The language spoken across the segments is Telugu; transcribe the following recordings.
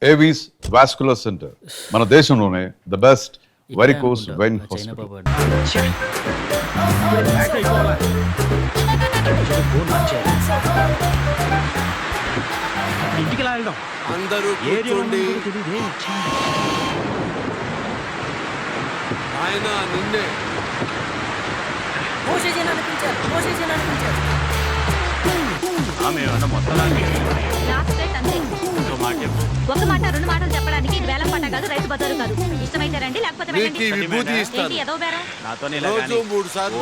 ఏవీస్ వాస్కులర్ సెంటర్ మన దేశంలోనే the best varicose vein hospital. ఇంటికి వెళ్దాం అందరూ కూర్చోండి. ఆయన నిన్నే ఒక మాట రెండు మాటలు చెప్పడానికి ఇది వేలం పట్ట కాదు, రైతు బజారు కాదు. ఇష్టమైతే రండి, లేకపోతే వెళ్ళండి. విభూతి ఇస్తాను. ఏంటి ఏదో బేరం? రోజు 3 సార్లు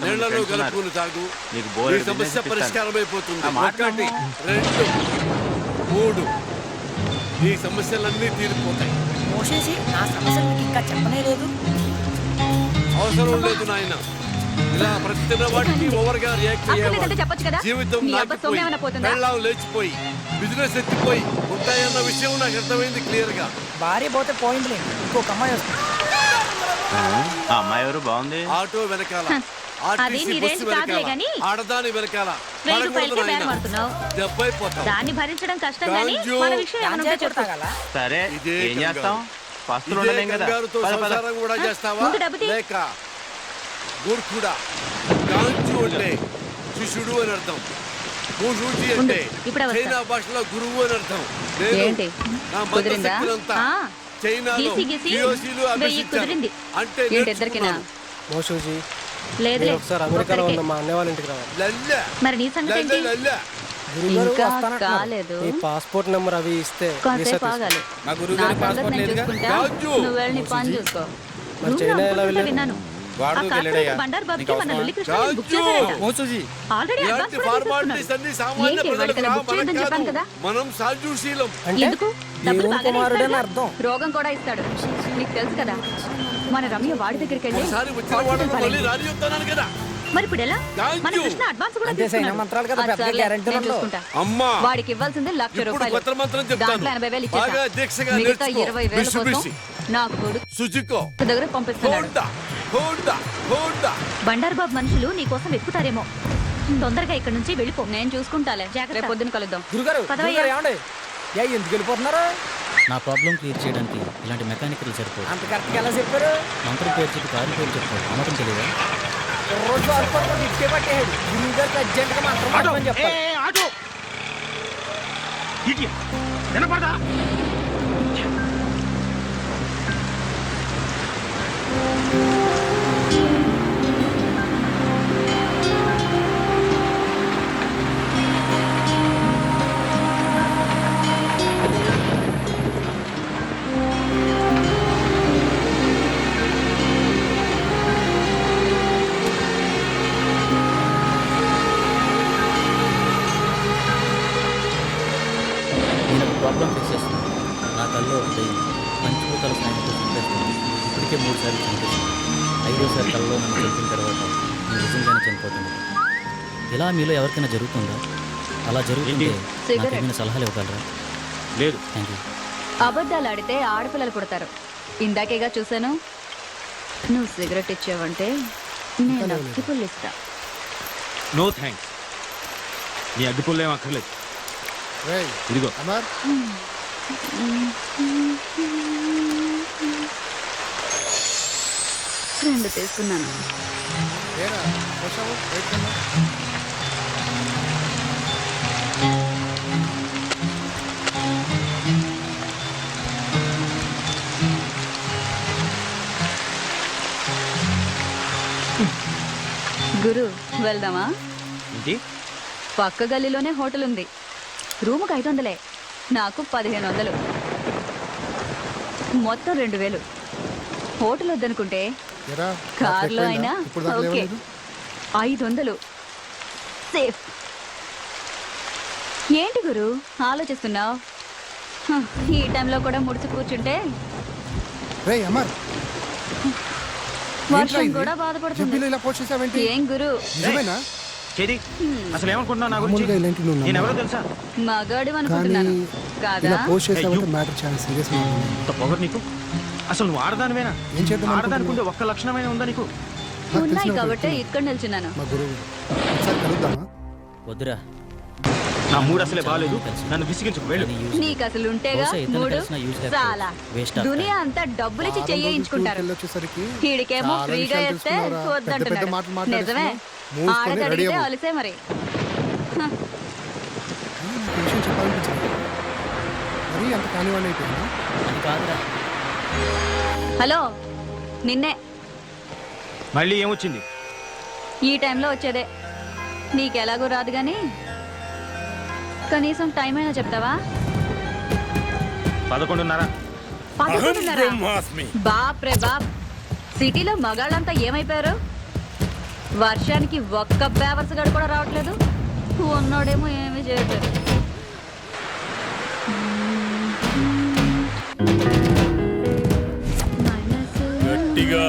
నీళ్లలో కలుపుకుని తాగు. ఈ సమస్య పరిష్కారం అయిపోతుంది. 1 2 3 ఈ సమస్యలన్నీ తీరిపోతాయి. నా సమస్యలు ఇంకా చెప్పనే లేదు. అవసరం లేదు నాయన. ఇలా ప్రతి వాటికి ఓవర్గా రియాక్ట్ అయ్యేవాడు జీవితం నాకిపోయి పెళ్ళాం లేచిపోయి బిజినెస్ ఎత్తిపోయి ఉంటాయన్న విషయం నాకు అర్థమైంది క్లియర్ గా. భార్య పోతే పోయిందిలే, ఇంకొక అమ్మాయి వస్తుంది. అమ్మాయి ఎవరు బాగుంది? ఆటో వెనకాల ఆర్టీసీ బస్సు వెనకాల ఆడదాని వెనకాల దెబ్బైపోతాం. దాన్ని భరించడం కష్టం కానీ మన విషయం ఏమన్నా చెప్పు. సరే ఏం చేస్తాం? కంగారుతో సంసారం కూడా చేస్తావా? లేక మూర్ఖుడా? గాంజు అంటే శిష్యుడు అని అర్థం. మూషూజీ అంటే చైనా భాషలో గురువు అని అర్థం. నేను నా మంత్రశక్తులంతా చైనాలో కియోషిలో అభ్యసించాను. అంటే మోషూజీ లేదులే, ఒకసారి అమెరికాలో ఉన్న మా అన్నయ్య వాళ్ళ ఇంటికి రావాలి. మరి నీ సంగతి ఏంటి? ఇంకా కాలేదు. ఈ పాస్పోర్ట్ నెంబర్ అవి ఇస్తే కాసేపు ఆగాలి. నా సంగతి నేను చూసుకుంటా, నువ్వు వెళ్ళి నీ పని చూసుకో. మరి చైనా ఎలా వెళ్ళాడు? విన్నాను బండారు బాబుకి మన లొల్లి కృష్ణని బుక్ చేశారట. ఆల్రెడీ అడ్వాన్స్ కూడా తీసేసుకున్నాడు. ఏంటి వాడికలా బుక్ చేయొద్దని చెప్పాను కదా. మనం సాజుశీలం ఎందుకు? డబ్బులు బాగానే కుమారుడని ఇస్తాడుగా. అర్థం. రోగం కూడా ఇస్తాడు, నీకు తెలుసు కదా. మన రమ్య వాడి దగ్గరికి వెళ్ళి ఒకసారి వచ్చిన వాడు మళ్ళీ రాని చెప్తాను కదా. మరి ఇప్పుడు ఎలా? మన కృష్ణ అడ్వాన్స్ కూడా తీసుకున్నాడు. మంత్రాలు కదా, అది పెద్ద సర్లే, గ్యారెంటీ నేను ఉండదు. చూసుకుంటా. అమ్మా వాడికి ఇవ్వాల్సింది 1,00,000 ఇప్పుడు రూపాయలు. కొత్త మంత్రం చెప్తాను. దాంట్లో 80,000 బాగా ఇచ్చేసా. దీక్షగా మిగతా నేర్చుకో. 20,000 కోసం బిషి. నాకు కొడుకు సుజుకో దగ్గర పంపిస్తున్నాడు. హోండా హోండా హోండా బండారు బాబు మనుషులు నీ కోసం వెతుకుతారేమో. తొందరగా ఇక్కడ నుంచి వెళ్ళిపో, నేను చూసుకుంటాలే. జాగ్రత్త, పొద్దున కలుద్దాం. గురుగారు పదవయ్యా. ఏమండి ఎందుకు వెళ్ళిపోతున్నారు? నా ప్రాబ్లం క్లియర్ చేయడానికి ఇలాంటి మెకానికల్ సరిపోదు. అంత కరెక్ట్గా ఎలా చెప్పారు? మంత్రం పేరు చెప్పి కారు పేరు చెప్తారు, అమ్మటం తెలియదా? రోజు అనుకోవడం ఇట్టే పట్టేయాడు. గురువుగారికి అర్జెంట్గా మంత్రం చెప్పాలి. నేను ఒక ప్రాబ్లం ఫేస్ చేస్తున్నాను. నా కల్లో ఒక దయ్యం పంచభూతాల సాయంతో చంపేస్తాను. ఇప్పటికే 3 సార్లు చంపేస్తాను. 5వసారి కల్లో నన్ను చంపిన తర్వాత నేను నిజంగానే చనిపోతాను. ఇలా మీలో ఎవరికైనా జరుగుతుందా? అలా జరుగుతుంటే నాకు ఏమైనా సలహాలు ఇవ్వగలరా? లేదు. Thank you. అబద్ధాలు ఆడితే ఆడపిల్లలు పుడతారు. ఇందాకేగా చూశాను. నువ్వు సిగరెట్ ఇచ్చావంటే నేను అగ్గిపుల్లు ఇస్తా. No thanks. నీ అగ్గిపుల్లు ఏం అక్కర్లేదు. ఇదిగో. 2 తీసుకున్నాను. గురు, వెళ్దామా? ఏంటి? పక్క గల్లీలోనే హోటల్ ఉంది. రూముకు 500, నాకు 1,500, మొత్తం 2,000. హోటల్ వద్దనుకుంటే కార్లో అయినా ఓకే. 500 సేఫ్. ఏంటి గురు ఆలోచిస్తున్నావు? ఈ టైంలో కూడా ముడిచి కూర్చుంటే వర్షం కూడా బాధపడుతుంది. ఏం గురు అసలు ఏమనుకుంటున్నావు నా గురించి? నేను ఎవరో తెలుసా? మగాడు అనుకుంటున్నాను కాదా? పొగరు నీకు. అసలు నువ్వు ఆడదానివేనా? ఆడదానికి ఉండే ఒక్క లక్షణమైన ఉందా నీకు? ఉన్నాయి కాబట్టి ఇక్కడ నిల్చున్నాను. వద్దురా. నా మూడు అసలే బాగాలేదు, నన్ను విసిగించుకు వెళ్ళు. నీకు అసలు ఉంటేగా బహుశా ఇతను మూడు కలిసిన use లేకపోతే చాలా waste of దునియా అంతా డబ్బులిచ్చి చేయించుకుంటారు. వీడికేమో ఫ్రీగా ఇస్తే వద్దంటున్నాడు. నిజమే, ఆడగడిగితే అలిసే మరి. అది కాదురా. హలో, నిన్నే. మళ్ళీ ఏమొచ్చింది? ఈ టైంలో వచ్చేదే. నీకెలాగో రాదు కానీ కనీసం టైం అయినా చెప్తావా? 11:30. 11:30? బాప్ రే బాప్, సిటీలో మగాళ్ళంతా ఏమైపోయారు? వర్షానికి ఒక్క బేవర్స్ గడు కూడా రావట్లేదు, ఉన్నోడేమో ఏమీ చేయట్లేదు. గట్టిగా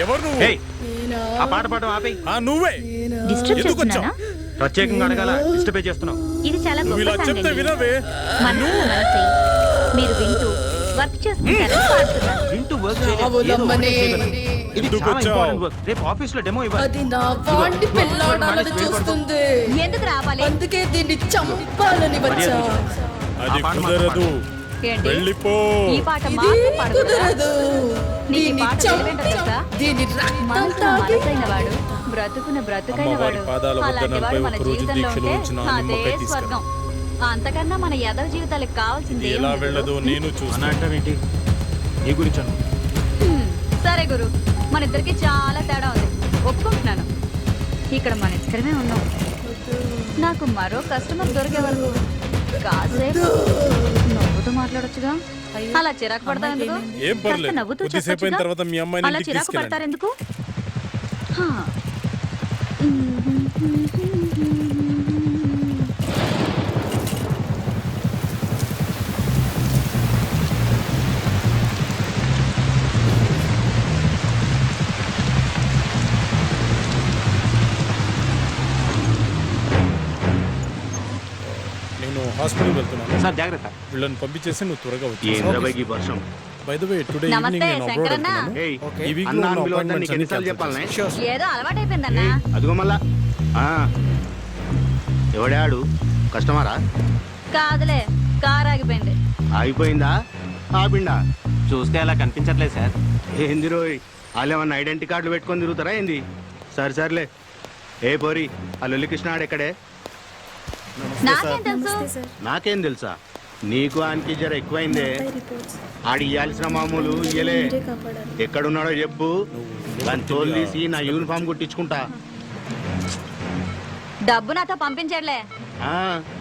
ఎవరు నువ్వు? ఏయ్, ఆ పాట పాడడం ఆపేయ్. నువ్వే డిస్టర్బ్ ఎందుకు వచ్చావు? చేస్తున్నానా? ప్రత్యేకంగా అడగాల, డిస్టర్బ్ చేస్తున్నావు. ఇది చాలా నువ్వు గొప్ప ఇలా చెప్తే సాంగ్ అండి. వినవే. మనసు మనసై మీరు వింటూ వర్క్ చేసుకుంటారని పాడుతున్నాను. వింటూ వర్క్ చేయడం ఏదో ఒకటే చేయగలను. ఇది ఎందుకు చాలా వచ్చావు? Important work. రేపు ఆఫీస్ లో డెమో ఇవ్వాలి. అది నా వాంటి పిల్లాడాలని చూస్తుంది. ఎందుకు రావాలి? అందుకే దీన్ని చంపాలని వచ్చా. అది ఆ పాట కుదరదు. ఏంటి? వెళ్ళిపో. ఈ పాట ఇది మాత్రం పాడకూడదా? కుదరదు. నీకు ఈ దీన్ని పాట తెలివేంటో తెలుసా? దీని రక్తం మనసులో తాగి మనసైన వాడు, బ్రతుకున బ్రతుకైన అమ్మవారి వాడు, పాదాల వద్ద అలాంటి వాడు నలభై మన ఒక్క రోజు జీవితంలో దీక్షలు ఉంటే ఉంచిన అదే నిమ్మకాయ తీసుకురా. స్వర్గం. అంతకన్నా మన యదవ జీవితాలకు కావాల్సింది ఎలా ఏముంది? వెళ్ళదో నేను అన్న చూస్తాను. అంటావేంటి? నీ గురించి అను. సరే గురు, మన ఇద్దరికి చాలా తేడా ఉంది, ఒప్పుకుంటున్నాను. ఇక్కడ మన ఇద్దరమే ఉన్నాం. నాకు మరో కస్టమర్ దొరికే వరకు కాసేపు నవ్వుతూ మాట్లాడొచ్చుగా. అలా చిరాకు పడతారు ఎందుకు? ఏం పర్లేదు. కాస్త నవ్వుతూ కొద్దిసేపు అయిన చెప్పొచ్చుగా. తర్వాత మీ అమ్మాయిని అలా ఇంటికి చిరాకు తీసుకెళ్ళండి. పడతారు ఎందుకు? హా. నేను హాస్పిటల్ వెళ్తున్నాను. సార్ జాగ్రత్త. వీళ్ళని పంపించేసి నువ్వు త్వరగా వచ్చి. ఏంద్రబాయికి వర్షం. బై ద వే టుడే నమస్తే, ఈవినింగ్ నేను అబ్రాడ్ శంకరన్న. వెళ్తున్నాను. ఏయ్, ఈ వీక్ లో అన్నా ఉన్న అని పిలవద్దని appointments నీకు అన్ని ఎన్నిసార్లు cancel చెప్పాలనే? చేసేసి. ఏదో అలవాటైపోయిందన్నా. అదిగో మళ్ళా. ఎవడాడు? కస్టమరా? కాదులే, కారు ఆగిపోయింది. ఆగిపోయిందా? ఆపిండా? చూస్తే అలా కనిపించట్లేదు సార్. ఏంది రోయ్, వాళ్ళు ఏమన్నా ఐడెంటిటీ కార్డులు పెట్టుకొని తిరుగుతారా ఏంది? సరే సర్లే. ఏ పోరి, ఆ లొల్లి కృష్ణాడు ఎక్కడే? నాకేం తెలుసు? నాకేం తెలుసా? నీకు ఆయనకి జర ఎక్కువైందే. ఆడి ఇయ్యాల్సిన మామూలు ఇయ్యలే. ఎక్కడున్నాడో చెప్పు, దాని తోలు తీసి నా యూనిఫామ్ కుట్టించుకుంటా. డబ్బు నాతో పంపించట్లే. ఆ,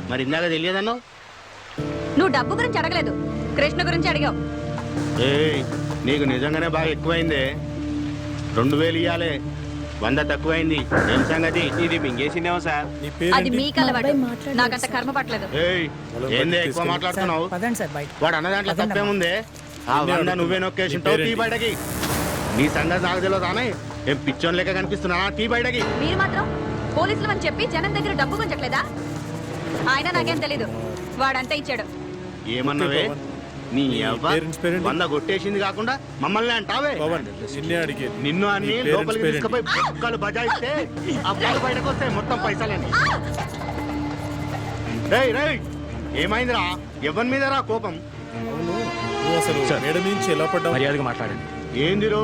మరి ఇందాక తెలియదన్నో. నువ్వు డబ్బు గురించి అడగలేదు, కృష్ణ గురించి అడిగావు. ఏయ్, నీకు నిజంగానే బాగా ఎక్కువైందే. 2000 ఇయ్యాలే, 100 తక్కువైంది. ఏం సంగతి? ఇది మింగేసిందేమో సార్. నీ అది పేరేంటి? మీకు అలవాటు, నాకంత కర్మ పట్టలేదు. ఏయ్, ఏందే ఎక్కువ మాట్లాడుతున్నావు? వాడు అన్న దాంట్లో తప్పేముందే? ఆ 100 నువ్వే నొక్కేసి ఉంటావు. టీ బయటకి. నీ సంగతి నాకు తెలియదానే? ఏం పిచ్చోన్ లెక్క కనిపిస్తున్నా? టీ బయటకి. మీరు మాత్రం పోలీసులు అని చెప్పి జనం దగ్గర డబ్బు గుంజట్లేదా? ఆయన నాకేం తెలీదు, వాడంతా ఇచ్చాడు. ఏమన్నావే? నీ అవ్వ పేరెంట్స్ పేరేంటి? 100 కొట్టేసింది కాకుండా మమ్మల్ని అంటావే? పవన్, నిన్నే అడిగేది. నిన్ను అన్ని నీ పేరెంట్స్ లోపలికి పేరేంటి? తీసుకుపోయి బొక్కలు బజాయిస్తే అబ్బాయిలు బయటకు వస్తాయి మొత్తం పైసలని. రేయ్ రేయ్, ఏమైందిరా? ఎవరి మీద రా కోపం? అవును, నువ్వు అసలు మేడం నుంచి ఎలా పడ్డావు? మర్యాదగా మాట్లాడండి. ఏందిరో?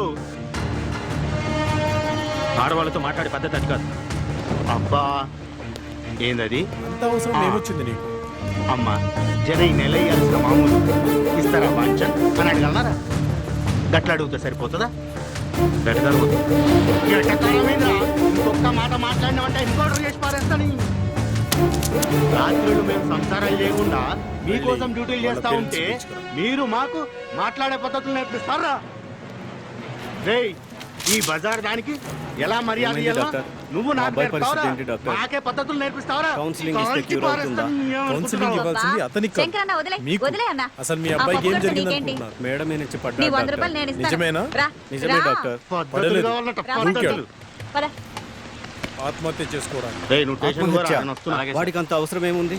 ఆడవాళ్ళతో మాట్లాడే పద్ధతి అది కాదు. అబ్బా, ఏందది? అంత అవసరం ఏమొచ్చింది నీకు? అమ్మా, జర ఈ నెల ఇయ్యాల్సిన మామూలు ఇస్తారా వాంచన్ అని అడగలనారా? గట్ల అడుగుతా సరిపోతుందా? ఇంకొక మాట మాట్లాడినామంటే ఇంకోటి చేసి పారేస్తాను. రాత్రులు మేము సంసారాలు లేకుండా మీకోసం డ్యూటీలు చేస్తా ఉంటే మీరు మాకు మాట్లాడే పద్ధతులు నేర్పిస్తారా? రేయ్, ఈ బజార్ దానికి ఎలా మర్యాద ఇయ్యాలో నువ్వు నాకు నేర్పుతావరా? నాకే పద్ధతులు నేర్పిస్తావరా? కౌన్సిలింగ్ ఇవ్వాల్సింది అతనికి కాదు, శంకరన్న, వదిలే, మీకు. వదిలే అన్న. అసలు మీ ఆ అబ్బాయికి ఏం పప్పులతో జరిగింది నీకేంటి? అనుకుంటున్నారు? మేడం నేను ఇచ్చి నీ పడ్డా 100 రూపాయలు నేను ఇస్తాను. నిజమేనా? రా, నిజమే రా. డాక్టర్. పద్ధతులు పడలేదు. కావాలట, రా, పద్ధతులు. పద. ఆత్మహత్య చేసుకోవడానికి. రేయ్, నువ్వు స్టేషన్ పోరా, నేను వస్తున్నా. వాడికి అంత అవసరం ఏముంది?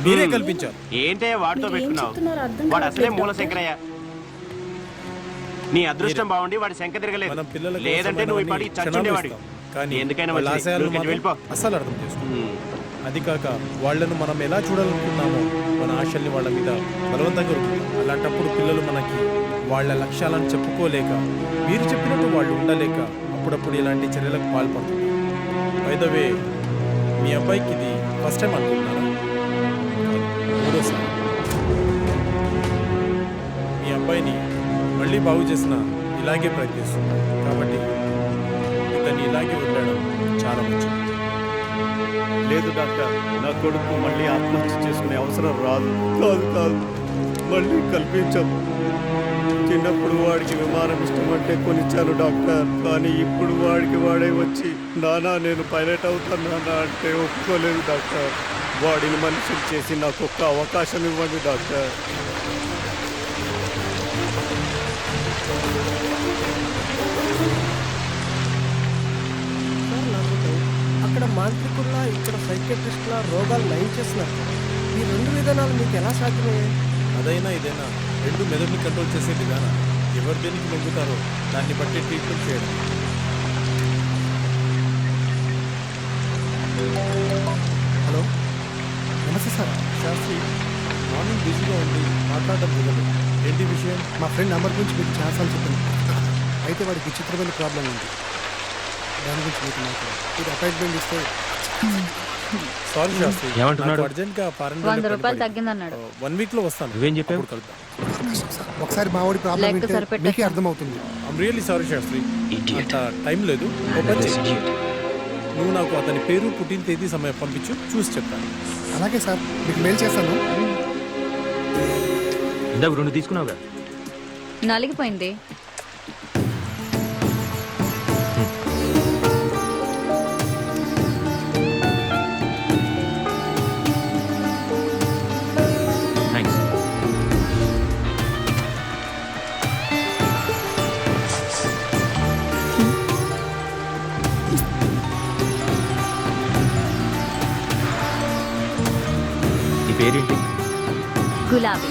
మీరే కల్పించారు. ఏంటే వాడితో పెట్టుకున్నావు? వాడు అసలే మూల శంకరయ్య. నీ అదృష్టం బాగుండి వాడి శంక తిరగలేదు. మనం పిల్లల కోసం లేదంటే నువ్వు ఇప్పటి చచ్చుండేవాడు. కానీ ఎందుకైనా వాళ్ళ మంచిది. ఆశయాలను నువ్వు కొంచెం వెళ్ళిపో. మాత్రం అస్సలు అర్థం చేసుకో. అది కాక వాళ్ళను మనం ఎలా చూడాలనుకున్నామో మన ఆశల్ని వాళ్ళ మీద బలవంతంగా రుద్దుతాం. అలాంటప్పుడు పిల్లలు మనకి వాళ్ళ లక్ష్యాలను చెప్పుకోలేక, మీరు చెప్పినట్టు వాళ్ళు ఉండలేక అప్పుడప్పుడు ఇలాంటి చర్యలకు పాల్పడుతుంది. బై ద వే, మీ అబ్బాయికి ఇది ఫస్ట్ టైం అనుకుంటున్నారా? మూడోసారి. మీ అబ్బాయిని మళ్ళీ బాగు చేసిన ఇలాగే ప్రయత్నిస్తుంది. కాబట్టి ఇతన్ని ఇలాగే వదిలేయడం చాలా మంచిది. లేదు డాక్టర్, నా కొడుకు మళ్ళీ ఆత్మహత్య చేసుకునే అవసరం రాదు. కాదు, మళ్ళీ కల్పించాం. చిన్నప్పుడు వాడికి విమానం ఇష్టం అంటే కొనిచ్చాను డాక్టర్. కానీ ఇప్పుడు వాడికి వాడే వచ్చి నానా నేను పైలట్ అవుతాను నానా అంటే ఒప్పుకోలేదు డాక్టర్. వాడిని మనిషిని చేసి నాకు ఒక్క అవకాశం ఇవ్వండి డాక్టర్. అక్కడ మాంత్రికుల్లా ఇక్కడ సైకియాట్రిస్ట్లా రోగాలు నయం చేస్తున్నారు. ఈ రెండు విధానాలు మీకు ఎలా సాధ్యమయ్యాయి? అదైనా ఇదైనా రెండు మెదడుని కంట్రోల్ చేసే విధానం. ఎవరు దేనికి లొంగుతారో దాన్ని బట్టి ట్రీట్మెంట్ చేయడం. హలో, నమస్తే సార్. శాస్త్రి, మార్నింగ్ బిజీగా ఉంది, మాట్లాడడం కుదరదు. ఏంటి విషయం? మా ఫ్రెండ్ నంబర్ గురించి మీకు చాలాసార్లు చెప్పాను. అయితే వాడికి విచిత్రమైన ప్రాబ్లం ఉంది. దాని గురించి మీకు మాట్లాడాలి. ఇది అపాయింట్మెంట్ ఇస్తే. సారీ శాస్త్రి, ఏమంటున్నాడు? అర్జెంట్గా ఫారెన్ 100 రూపాయలు తగ్గిందన్నాడు. 1 వీక్ లో వస్తాను. నువ్వేం చెప్పావు? కలుద్దాం. ఒకసారి మా వాడి ప్రాబ్లం లెక్క వింటే సరిపెట్టేస్తా. మీకే అర్థమవుతుంది. ఐమ్ రియల్లీ సారీ శాస్త్రి, అంత టైం లేదు. ఓ పని చెయ్యి. నువ్వు నాకు అతని పేరు, పుట్టిన తేదీ, సమయం పంపించు, చూసి చెప్తాను. అలాగే సార్, మీకు మెయిల్ చేస్తాను. ఇందాక 2 తీసుకున్నావుగా. నలిగిపోయింది. థ్యాంక్స్. నీ పేరేంటి? గులాబీ.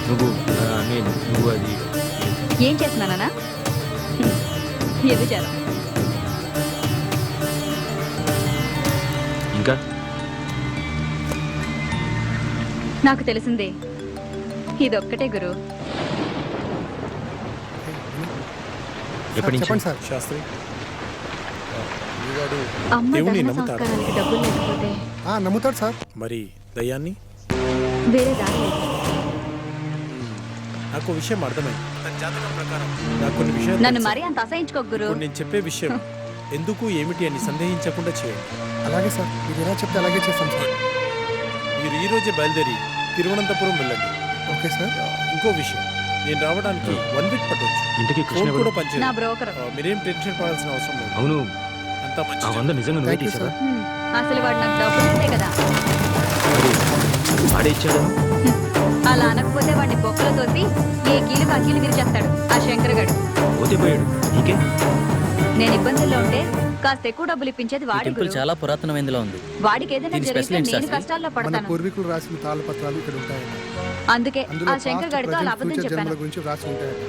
నువ్వు అది ఏం చేస్తున్నానా? ఎదుచారు. ఇంకా నాకు తెలిసిందే ఇదొక్కటే గురు. ఎప్పటి నుంచి? చెప్పండి సార్. శాస్త్రి, ఈ వాడు అమ్మ దేవుని దహన నమ్ముతాడు. సంస్కారానికి డబ్బులు లేకపోతే నమ్ముతాడు సార్. మరి దయ్యాన్ని? వేరే దారి లేదు. నాకు విషయం అర్థమైంది. అతని జాతకం ప్రకారం నాకు కొన్ని విషయాలు నన్ను తెలుసు. మరీ అంత అసహించుకో గురు. ఇప్పుడు నేను చెప్పే విషయం ఎందుకు ఏమిటి అని సందేహించకుండా చేయండి. అలాగే సార్, మీరు ఎలా చెప్తే అలాగే చేస్తాం సార్. మీరు ఈ రోజే బయలుదేరి తిరువనంతపురం వెళ్ళండి. Okay sir. ఇంకో విషయం, నేను రావడానికి 1 వీక్ పట్టవచ్చు. ఇంతకీ కృష్ణ ఫోన్ ఎవరు? కూడా పనిచేయదు. నా బ్రోకర్. మీరేం టెన్షన్ పడాల్సిన అవసరం లేదు. అవును, అంతా ఆ మంచి 100 నిజంగా నువ్వే థ్యాంక్ యూ తీసావా? సార్. అసలు వాడు నాకు డబ్బులు ఇస్తే కదా. వాడే ఇచ్చాడు. అలా అనకపోతే వాడిని బొక్కలు తోసి ఏ కీలుగా కీలు విరిచేస్తాడు ఆ శంకర్ గడు. పోతే పోయాడు, నీకే. నేను ఇబ్బందుల్లో ఉంటే కాస్త ఎక్కువ డబ్బులు ఇప్పించేది ఈ వాడి టెంపుల్ గురు. చాలా పురాతనమైనదిలా ఉంది. వాడికి ఏదైనా దీని జరిగితే స్పెషల్ ఏంటి నేను శాస్త్రి? కష్టాల్లో మన పడతాను. పూర్వీకులు రాసిన తాళపత్రాలు ఇక్కడ ఉంటాయన్న. అందుకే అందులో ఆ శంకర్ గడితో అలా అబద్ధం ఫ్యూచర్ చెప్పాను. జన్మల గురించి రాసి ఉంటాయట.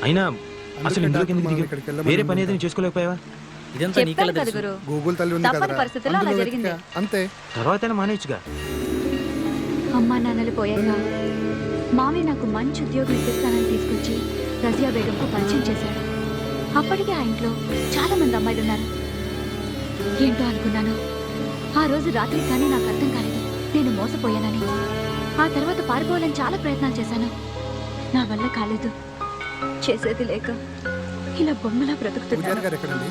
అయినా అందుకే అసలు ఇందులోకి ఎందుకు డాక్టర్ దిగావు? ఇక్కడికి వెళ్ళమని వేరే పని ఉంటారు. ఏదైనా చేసుకోలేకపోయావా? ఇదంతా నీకెలా చెప్పాను కదా తెలుసు? గురు. గూగుల్ తల్లి ఉంది తప్పని కదా, పరిస్థితుల్లో అలా అందులో జరిగింది. వెతికా. అంతే. తర్వాత మానేయచ్చుగా. అమ్మా నాన్నలు పోయాక మామయ్య నాకు మంచి ఉద్యోగం ఇప్పిస్తానని తీసుకొచ్చి రజియా బేగంకు పరిచయం చేశాడు. అప్పటికే ఆ ఇంట్లో చాలా మంది అమ్మాయిలు ఉన్నారు. ఏంటో అనుకున్నాను. ఆ రోజు రాత్రి కానీ నాకు అర్థం కాలేదు నేను మోసపోయానని. ఆ తర్వాత పారిపోవాలని చాలా ప్రయత్నాలు చేశాను. నా వల్ల కాలేదు. చేసేది లేక ఇలా బొమ్మలా పూజారి బ్రతుకుతున్నాను. గారు ఎక్కడండి?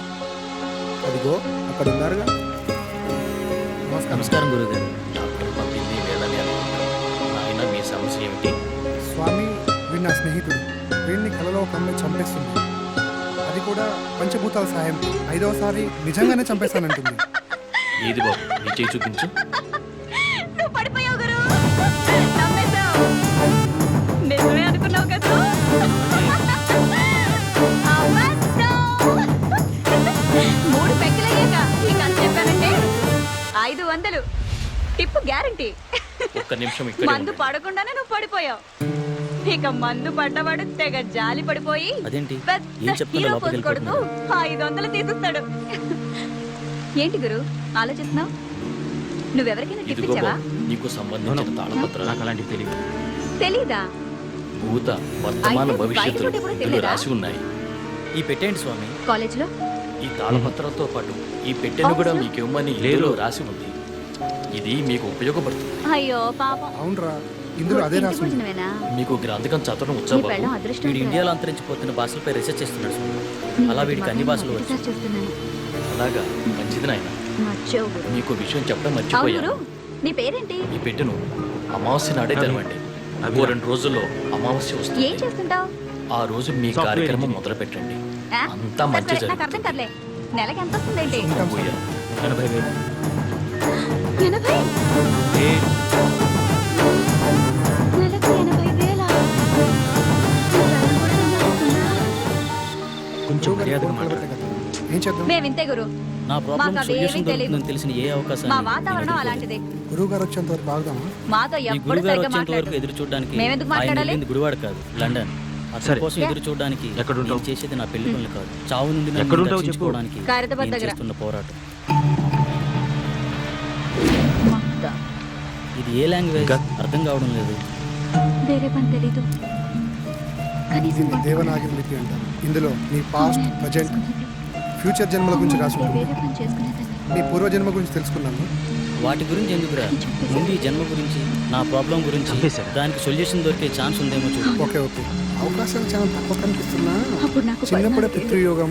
అదిగో అక్కడ ఉన్నారుగా. నమస్కారం. నమస్కారం గురువు గారు. డాక్టర్ పంపింది వేళని ఆయన మీ సమస్య ఏమిటి? స్వామి, వీడు నా స్నేహితుడు. వీడిని కలలో ఒక అమ్మాయి చంపేస్తుంది. అది కూడా పంచభూతాల సాయం. 5వసారి నిజంగానే చంపేస్తానంటుంది. ఏది బాబు, నీ చేయి చూపించు. నువ్వు పడిపోయావు గురు. నమ్మేశావు. నిజమే అనుకున్నావు కదా. అమ్మా టిప్పు గ్యారంటీ. ఒక్క నిమిషం ఇక్కడ మందు పడకుండానే నువ్వు పడిపోయావు. ఇక మందు పడ్డవాడు తెగ జాలి పడిపోయి అదేంటి ఏం పెద్ద చెప్తున్నా హీరో లోపలికి పోజు కొడుతూ 500 తీసిస్తాడు. ఏంటి గురు ఆలోచిస్తున్నావు? నువ్వెవరికైనా టిప్ ఇదిగో ఇచ్చావా? నీకు సంబంధించిన తాళపత్రాలు నాకు అలాంటివి తెలియదు. తెలీదా? భూత వర్తమాన అయితే భవిష్యత్తులు బయట కూడా ఇందులో తెలియదా? రాసి ఉన్నాయి. ఈ పెట్టేంటి స్వామి. కాలేజ్ లో ఈ తాళపత్రాలతో పాటు ఈ పెట్టెను కూడా మీకు ఇవ్వమని ఇందులో రాసి ఉంది. ఇది మీకు ఉపయోగపడుతుంది. అయ్యో పాపం. అవునరా, ఇందులో అదే ఇంటి రాసింది. భోజనమేనా? మీకు గ్రంథకం చదవడం నీ ఉత్సవం. పెళ్ళం అదృష్టం వీడు కదా. ఇండియాలో అంతరించిపోతున్న భాషలపై రీసెర్చ్ చేస్తున్నాడు స్వామి. అలా వీడికి అన్ని భాషలు వచ్చు. ఒకసారి చూస్తున్నాను. అలాగా మంచిది నాయన. నచ్చావు గురు. మీకు విషయం చెప్పడం అవును మర్చిపోయాను. గురు, నీ పేరేంటి? ఈ పెట్టెను అమావాస్య నాడే తెరవండి. ఓ 2 రోజుల్లో అమావాస్య ఏం వస్తుంది. చేస్తుంటావు? ఆ రోజు మీ కార్యక్రమం మొదలు పెట్టండి. ఆ? అంతా సరే, మంచి సరే, నాకు అర్థం జరుగుతుంది. కర్లే. నెలకి ఎంత వస్తుందేంటి? 80,000. 80? నెలకు 80,000? కొంచెం మర్యాదగా మాట్లాడతాయి కదా. ఏం చేద్దాం? మేము ఇంతే గురు. నా ప్రాబ్లం మాకు అవేమీ సొల్యూషన్ తెలీదు. దొరుకుతుందని తెలిసిన ఏ అవకాశం మా వాతావరణం అలాంటిదే. గురువు గారు వచ్చేంత వరకు ఆగుదామా? మాతో ఈ ఎప్పుడు గురువు గారు సరిగ్గా వచ్చేంత వరకు మాట్లాడు. ఎదురు చూడడానికి మేమెందుకు ఆయన మాట్లాడాలి? వెళ్ళింది గుడివాడ కాదు, లండన్. అతని కోసం ఎదురు చూడడానికి నేను చేసేది నా పెళ్లి పనులు కాదు, చావు నుండి నన్ను రక్షించుకోవడానికి ఖైరతాబాద్ నేను దగ్గర. చేస్తున్న పోరాటం. మక్తా. ఇది ఏ లాంగ్వేజ్ అర్థం కావడం లేదు. వేరే పని తెలీదు. కనీసం దీన్ని దేవనాగరి లిపి అంటారు. ఇందులో నీ పాస్ట్, ప్రజెంట్, ఫ్యూచర్ జన్మల గురించి రాసి ఉంటుంది. వేరే పని చేసుకునేదాన్ని. నీ పూర్వజన్మ గురించి తెలుసుకున్నాను. వాటి గురించి ఎందుకురా, ముందు ఈ జన్మ గురించి, నా ప్రాబ్లం గురించి, దానికి సొల్యూషన్ దొరికే ఛాన్స్ ఉందేమో చూడు. ఓకే ఓకే, అవకాశాలు చాలా తక్కువ కనిపిస్తున్నా. అప్పుడు నాకు చిన్నప్పుడే 14 పితృయోగం,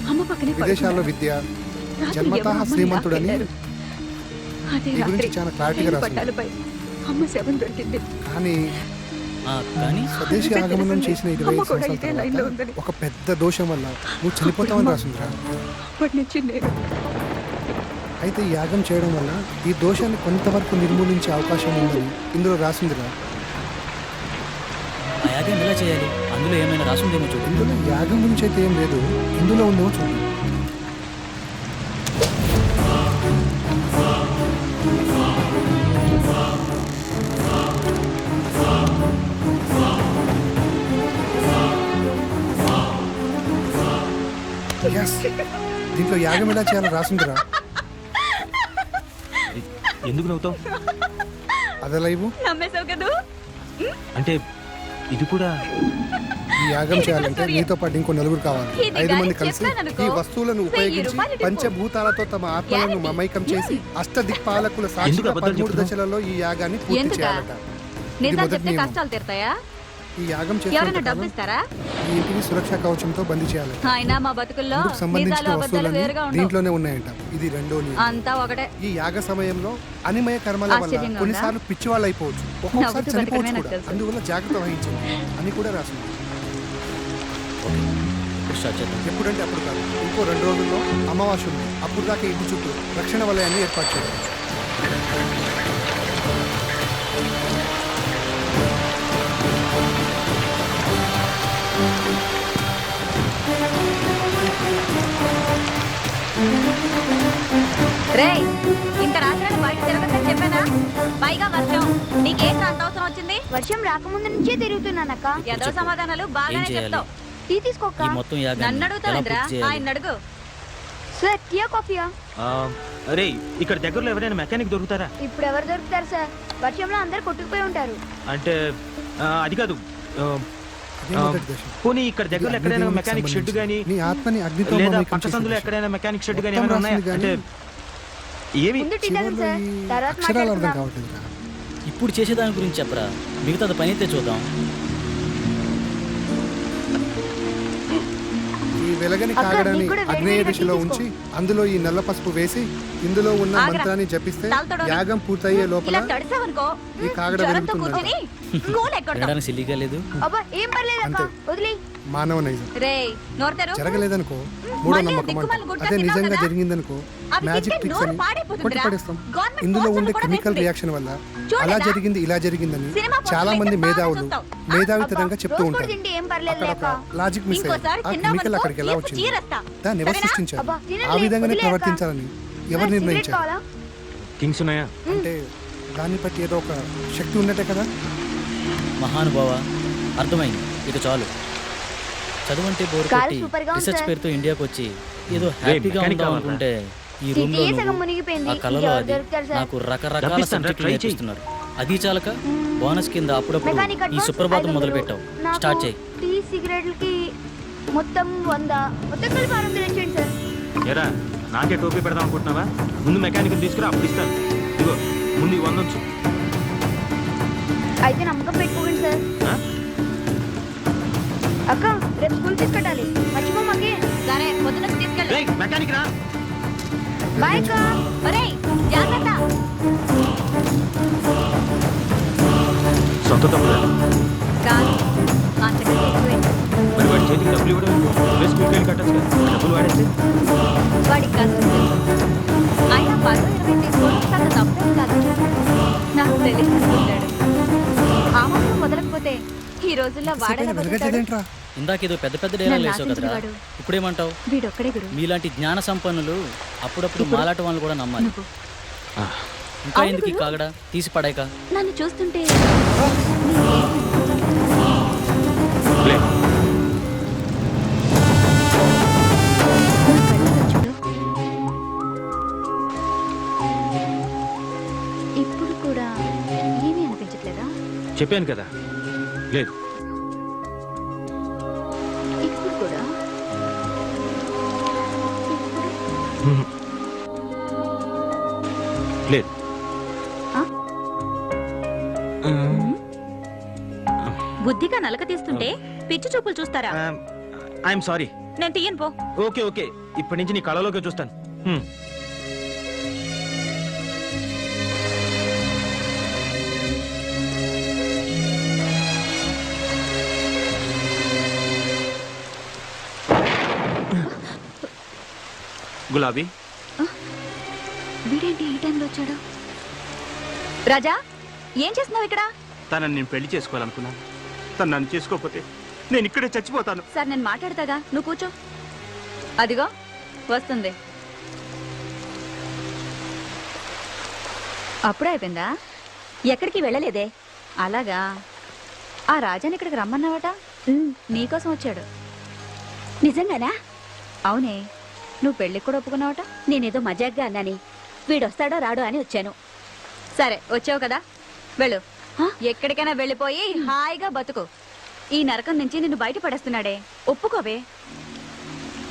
అమ్మ పక్కనే విదేశాల్లో విద్య, జన్మతః శ్రీమంతుడని అదే ఈ గురించి రాత్రి చాలా క్లారిటీగా రాసింది. పట్టాలపై అమ్మ శవం దొరికింది. కానీ కానీ స్వదేశీ ఆగమనం చేసిన 25 అమ్మ కూడా సంవత్సరాల ఇదే లైన్లో తర్వాత ఉందని. ఒక పెద్ద దోషం వల్ల నువ్వు చనిపోతావని రాసిందిరా. అప్పటి నుంచి నేను అయితే ఈ యాగం చేయడం వల్ల ఈ దోషాన్ని కొంతవరకు నిర్మూలించే అవకాశం ఉందని ఇందులో రాసిందిరా. ఆ యాగం ఎలా చేయాలి, అందులో ఏమైనా రాసుందేమో చూడు. ఇందులో యాగం గురించి అయితే ఏం లేదు, ఇందులో ఉందేమో చూడండి. Yes. దీంట్లో యాగం ఎలా చేయాలో రాసిందిరా. ఎందుకు నవ్వుతావు? అదే లైవ్. నమ్మేశావు కదూ? అంటే ఇది కూడా ఈ యాగం చేయాలంటే నీతో పాటు ఇంకో 9 కావాలి. ఇది 5 మంది గాని కలిసి చెప్పాననుకో, ఈ వస్తువులను 1000 ఉపయోగించి రూపాయలు డిపో. పంచభూతాలతో తమ ఆత్మలను గ్యారెంటీ. మమైకం చేసి అష్టదిక్పాలకుల సాక్షిగా 13 దశలలో ఈ యాగాన్ని పూర్తి ఎందుకా? చేయాలట. ఇది నిజాలు మొదటి చెప్తే నియమం. కష్టాలు తీరుతాయా? ఈ యాగం ఎవరైనా చేసిన డబ్బు ఇస్తారా? ఈ ఇంటిని సురక్షా కవచంతో బందీ చేయాలి. అయినా మా బతుకుల్లో ఇందుకు సంబంధించిన నిజాలు అబద్ధాలు వస్తువులన్నీ వేరుగా ఉండవు. దీంట్లోనే ఉన్నాయంట. ఇది రెండో నియమం. అంతా ఒకటే. ఈ యాగ సమయంలో అనిమయ కర్మల వల్ల ఆశ్చర్యంగా కొన్నిసార్లు పిచ్చివాళ్ళు అయిపోవచ్చు, ఒక్కొక్కసారి నవ్వుతూ చనిపోవచ్చు బతకడమే నాకు కూడా. తెలుసు. అందువల్ల జాగ్రత్త వహించండి అని కూడా రాసింది. ఇప్పుడు స్టార్ట్ చేద్దాం. ఎప్పుడంటే అప్పుడు కాదు, ఇంకో 2 రోజుల్లో అమావాస్య ఉంది. అప్పుడు దాకా ఇంటి చుట్టూ రక్షణ వలయాన్ని ఏర్పాటు చేయాలి. రేయ్, ఇంత రాత్రి బయట తిరగదని చెప్పానా? పైగా వర్షం. నీకేంటి అంత అవసరం వచ్చింది? వర్షం రాకముందు నుంచే తిరుగుతున్నానక్క. ఏదో సమాధానాలు ఏం బాగానే చేయాలి? చెప్తావు. టీ తీసుకోక్క. ఈ మొత్తం యాగాన్ని నన్ను ఎలా అడుగుతావేంద్రా? పూర్తి చేయాలి? ఆయన అడుగు. సార్ టీయా కాఫీయా? అరే ఇక్కడ దగ్గరలో ఎవరైనా మెకానిక్ దొరుకుతారా? ఇప్పుడు ఎవరు దొరుకుతారు సార్? వర్షంలో అందరు కొట్టుకుపోయి ఉంటారు. అంటే అది కాదు, అదే మొదటి దశ. పోనీ ఇక్కడ దగ్గరలో ఈ ఎక్కడైనా అగ్నిదేవునికి మెకానిక్ షెడ్ సంబంధించి గానీ నీ ఆత్మని అగ్నితో లేదా మమైకం పక్క చేసే సందులో దశ. ఎక్కడైనా మెకానిక్ షెడ్ గానీ మొత్తం ఏమైనా ఉన్నాయా? రాసింది అంటే కానీ ఏమి ముందు టీ తాగండి చివర్లో సార్, ఈ తర్వాత అక్షరాలు అర్థం మాట్లాడుకుందాం. కావట్లేదురా. ఇప్పుడు చేసేదాని గురించి చెప్పరా, మిగతాది పని అయితే చూద్దాం. ఈ వెలగని అక్క, కాగడాన్ని నీకు కూడా వేడి అగ్నేయ వేడిగా దిశలో టీ ఉంచి అందులో ఈ నల్ల పసుపు వేసి ఇందులో ఉన్న ఆగరా. మంత్రాన్ని జపిస్తే తాగుతాడు. యాగం పూర్తయ్యే లోపల ఇలా తడిసావనుకో ఈ కాగడ జ్వరంతో వెలుగుతుందంట. కూర్చొని గోలు ఎక్కడతావు. వినడానికి సిల్లీగా లేదు. అబ్బా ఏం పర్లేదు అక్క, అంతే. వదిలే. మానవ నైజం. రేయ్, నోరుతెరు. జరగలేదనుకో మూడో మళ్ళీ నమ్మకం అంట. దిక్కుమాలిన గుడ్డ అదే తిన్నావు నిజంగా కదా? జరిగిందనుకో అవి మ్యాజిక్ తింటే ట్రిక్స్ నోరు అని పాడైపోతుందిరా. కొట్టి పడేస్తాం. గవర్నమెంట్ ఇందులో పోస్టర్లు ఉండే కూడా కెమికల్ వేస్తుంది. రియాక్షన్ వల్ల చూడలేదా? అలా జరిగింది ఇలా జరిగిందని సినిమా పోస్టర్లు చాలా మంది అయితే బాగా మేధావులు చూస్తావు. మేధావితనంగా అబ్బా, చెప్తూ రోజు కూడా ఉంటారు. తింటే ఏం పర్లేదు అక్కడ అక్క. ఒక లాజిక్ మిస్ అయ్యింది. ఇంకోసారి ఆ తిన్నావనుకో, కెమికల్ అక్కడికి ఎలా చీపు వచ్చింది? చీరేస్తా. దాన్ని ఎవరు సరేనా? సృష్టించారు? అబ్బా, తినండి, ఆ విధంగానే వదిలే అక్క. ప్రవర్తించాలని ఎవరు సార్, సిగరెట్ నిర్ణయించారు? కావాలా? థింగ్స్ ఉన్నాయా? అంటే దాన్ని బట్టి ఏదో ఒక శక్తి ఉన్నట్టే కదా. మహానుభావ, అర్థమైంది. ఇక చాలు. చదువంటే బోరు కారు కొట్టి సూపర్గా ఉంది రీసెర్చ్ సార్. పేరుతో ఇండియాకి వచ్చి ఏదో హ్యాపీగా ఉందాం అనుకుంటే ఈ రూమ్ లో సిటీ సగం నువ్వు, మునిగిపోయింది. ఆ కళలో ఇంకెవరు అది దొరుకుతారు సార్? నాకు రకరకాల సబ్జెక్టులు నేర్పిస్తున్నారు. అది చాలక బోనస్ కింద అప్పుడప్పుడు మెకానిక్ ఈ అడ్వాన్స్ సుప్రభాతం 500. మొదలు పెట్టావు. నాకు స్టార్ట్ చేయి. టీ సిగరెట్లకి మొత్తం 100, మొత్తం కలిపి 600 ఇచ్చేయండి సార్. ఏరా నాకే టోపీ పెడదాం అనుకుంటున్నావా? ముందు మెకానిక్ తీసుకురా, అప్పుడు ఇస్తాను. ఇదిగో ముందు ఈ 100 ఉంచు. అయితే నమ్మకం పెట్టుకోండి సార్. ఆ? అక్క రేపు స్కూల్ ఫీజు కట్టాలి, మర్చిపోమాకే. సరే, పొద్దున తీసుకెళ్ళి. రేయ్, మెకానిక్ రా. బాయ్ అక్క. ఒరేయ్, జాగ్రత్త. సొంత తమ్ముడా? కాదు, అంతకంటే ఎక్కువే. మరి వాడి చేతికి డబ్బులు ఇవ్వడం రేపు స్కూల్కి వెళ్ళి కట్టచ్చు కదా. డబ్బులు వాడేస్తే వాడికి కష్టం తెలుసు. అయినా 10-20 తీసుకోవడం తన తప్పేం కాదు. నాకు తెలియనుకుంటాడు. ఆ మాత్రం వదలకపోతే ఈ రోజుల్లో వాడేలా బతుకుతాడు. వెలగట్లేదేంట్రా? ఇందాక ఏదో పెద్ద పెద్ద డైలాగ్ నన్ను వేసావు కదరా. ఆశించేవాడు. ఇప్పుడేమంటావు? వీడొక్కడే గురు. మీలాంటి జ్ఞాన సంపన్నులు అప్పుడప్పుడు మాలాట వాళ్ళని కూడా నమ్మాలి. నువ్వు ఇంకా ఎందుకు ఈ కాగడా తీసి పడాక? నన్ను చూస్తుంటే లే. నా కళ్ళలో చూడు. ఇప్పుడు కూడా ఏమీ అనిపించట్లేదా? చెప్పాను కదా. లేదు. ఇప్పుడు కూడా లేదు. ఆ? బుద్ధిగా నలక తీస్తుంటే పిచ్చి చూపులు చూస్తారా? I'm sorry. నేను తీయను పో. ఓకే ఓకే, ఇప్పటి నుంచి నీ కళలోకి చూస్తాను. గులాబీ, వీడేంటి ఈ టైంలో వచ్చాడు? రాజా, ఏం చేస్తున్నావు ఇక్కడ? తనని నేను పెళ్లి చేసుకోవాలనుకున్నాను. తను నన్ను చేసుకోకపోతే నేను ఇక్కడే చచ్చిపోతాను. సార్, నేను మాట్లాడతాగా, నువ్వు కూర్చో. అదిగో వస్తుంది. అప్పుడే అయిపోయిందా? ఎక్కడికి వెళ్ళలేదే? అలాగా. ఆ రాజాని ఇక్కడికి రమ్మన్నావట? నీకోసం వచ్చాడు. నిజంగానా? అవునే. నువ్వు పెళ్ళికి కూడా ఒప్పుకున్నావట? నేనేదో మజాగ్గా అన్నాని. వీడొస్తాడో రాడో అని వచ్చాను. సరే, వచ్చావు కదా, వెళ్ళు. ఎక్కడికైనా వెళ్ళిపోయి హాయిగా బతుకు. ఈ నరకం నుంచి నిన్ను బయట పడేస్తున్నాడే, ఒప్పుకోవే.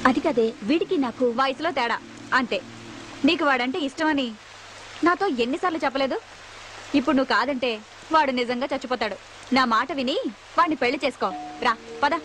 అది కదే, వీడికి నాకు వయసులో తేడా అంతే. నీకు వాడంటే ఇష్టమని నాతో ఎన్నిసార్లు చెప్పలేదు? ఇప్పుడు నువ్వు కాదంటే వాడు నిజంగా చచ్చిపోతాడు. నా మాట విని వాడిని పెళ్లి చేసుకో. రా, పద.